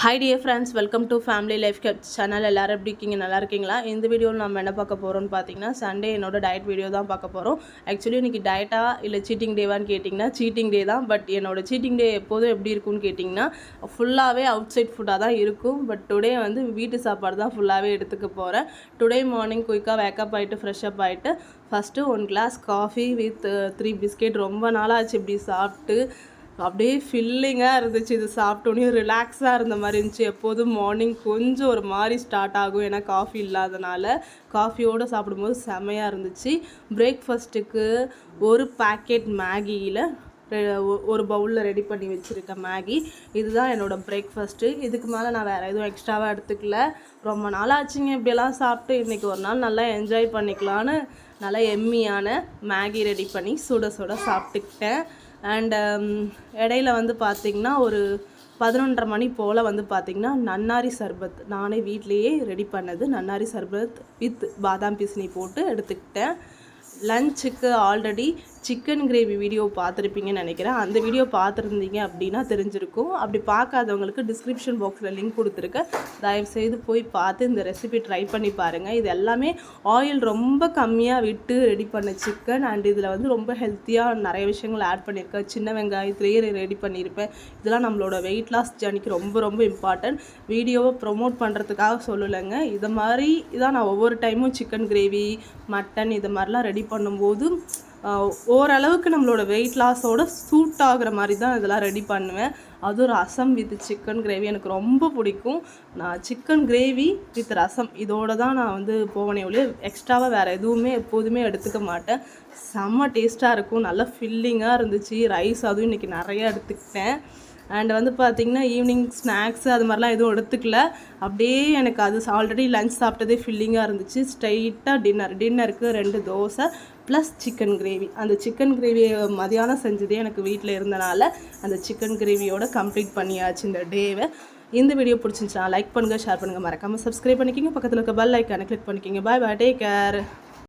Hi dear friends, welcome to Family Life channel. எல்லாரும் எப்படி இருக்கீங்க? நல்லா இருக்கீங்களா? இந்த வீடியோவில் நம்ம என்ன பார்க்க போகிறோம்னு பார்த்தீங்கன்னா சண்டே என்னோட டயட் வீடியோ தான் பார்க்க போகிறோம். ஆக்சுவலி இன்றைக்கி டயட்டா இல்லை சீட்டிங் டேவான்னு கேட்டிங்கன்னா சீட்டிங் டே தான். பட் என்னோட சீட்டிங் டே எப்போதும் எப்படி இருக்கும்னு கேட்டிங்கன்னா ஃபுல்லாகவே அவுட் சைட் ஃபுட்டாக தான் இருக்கும். பட் டுடே வந்து வீட்டு சாப்பாடு தான் ஃபுல்லாகவே எடுத்துக்க போகிறேன். டுடே மார்னிங் குயிக்காக வேக்கப் ஆகிட்டு ஃப்ரெஷ்அப் ஆகிட்டு first 1 glass coffee with 3 biscuit. ரொம்ப நாளாச்சு இப்படி சாப்பிட்டு அப்படியே ஃபில்லிங்காக இருந்துச்சு. இது சாப்பிட்டோன்னே ரிலாக்ஸாக இருந்த மாதிரி இருந்துச்சு. எப்போதும் மார்னிங் கொஞ்சம் ஒரு மாதிரி ஸ்டார்ட் ஆகும், ஏன்னா காஃபி இல்லாதனால. காஃபியோடு சாப்பிடும்போது செமையாக இருந்துச்சு. பிரேக்ஃபாஸ்ட்டுக்கு ஒரு பேக்கெட் மேகியில் ஒரு பவுலில் ரெடி பண்ணி வச்சுருக்கேன் மேகி. இதுதான் என்னோடய பிரேக்ஃபாஸ்ட்டு. இதுக்கு மேலே நான் வேறு எதுவும் எக்ஸ்ட்ராவாக எடுத்துக்கல. ரொம்ப நாள் ஆச்சுங்க இப்படியெல்லாம் சாப்பிட்டு. இன்றைக்கி ஒரு நாள் நல்லா என்ஜாய் பண்ணிக்கலான்னு நல்லா எம்மியான மேகி ரெடி பண்ணி சுட சுட சாப்பிட்டுக்கிட்டேன். அண்ட் இடையில வந்து பார்த்திங்கன்னா ஒரு 11:30 மணி போல் வந்து பார்த்திங்கன்னா நன்னாரி சர்பத் நானே வீட்லேயே ரெடி பண்ணது. நன்னாரி சர்பத் வித் பாதாம் பிசினி போட்டு எடுத்துக்கிட்டேன். லஞ்சுக்கு ஆல்ரெடி சிக்கன் கிரேவி வீடியோ பார்த்துருப்பீங்கன்னு நினைக்கிறேன். அந்த வீடியோ பார்த்துருந்தீங்க அப்படின்னா தெரிஞ்சிருக்கும். அப்படி பார்க்காதவங்களுக்கு டிஸ்கிரிப்ஷன் பாக்ஸில் லிங்க் கொடுத்துருக்கேன். தயவுசெய்து போய் பார்த்து இந்த ரெசிபி ட்ரை பண்ணி பாருங்கள். இது எல்லாமே ஆயில் ரொம்ப கம்மியாக விட்டு ரெடி பண்ண சிக்கன். அண்ட் இதில் வந்து ரொம்ப ஹெல்த்தியாக நிறைய விஷயங்கள் ஆட் பண்ணியிருக்கேன். சின்ன வெங்காயத்துலேயே ரெடி பண்ணியிருப்பேன். இதெல்லாம் நம்மளோட வெயிட் லாஸ் ஜர்னிக்கு ரொம்ப ரொம்ப இம்பார்ட்டன்ட். வீடியோவை ப்ரொமோட் பண்ணுறதுக்காக சொல்லலைங்க. இதை மாதிரி இதான் நான் ஒவ்வொரு டைமும் சிக்கன் கிரேவி, மட்டன் இது மாதிரிலாம் ரெடி பண்ணும்போது ஓரளவுக்கு நம்மளோட வெயிட் லாஸோட சூட் ஆகிற மாதிரி தான் இதெல்லாம் ரெடி பண்ணுவேன். அதுவும் ரசம் வித் சிக்கன் கிரேவி எனக்கு ரொம்ப பிடிக்கும். நான் சிக்கன் கிரேவி வித் ரசம் இதோடு தான் நான் வந்து போவனே ஒழிய எக்ஸ்ட்ராவாக வேறு எதுவுமே எப்போதுமே எடுத்துக்க மாட்டேன். செம்ம டேஸ்ட்டாக இருக்கும், நல்லா ஃபில்லிங்காக இருந்துச்சு. ரைஸ் அதுவும் இன்றைக்கி நிறையா எடுத்துக்கிட்டேன். அண்ட் வந்து பார்த்திங்கன்னா ஈவினிங் ஸ்நாக்ஸு அது மாதிரிலாம் எதுவும் எடுத்துக்கல. அப்படியே எனக்கு அது ஆல்ரெடி லஞ்ச் சாப்பிட்டதே ஃபில்லிங்காக இருந்துச்சு. ஸ்ட்ரைட்டாக டின்னருக்கு 2 தோசை ப்ளஸ் சிக்கன் கிரேவி. அந்த சிக்கன் கிரேவியை மதியானம் செஞ்சதே எனக்கு வீட்டில் இருந்தனால அந்த சிக்கன் கிரேவியோட கம்ப்ளீட் பண்ணியாச்சு இந்த டேவை. இந்த வீடியோ பிடிச்சிருந்துச்சுன்னா லைக் பண்ணுங்கள், ஷேர் பண்ணுங்கள், மறக்காமல் சப்ஸ்கிரைப் பண்ணிக்கிங்க. பக்கத்தில் இருக்க பெல் ஐக்கானை கிளிக் பண்ணிக்கிங்க. பாய் பாய், டேக் கேர்.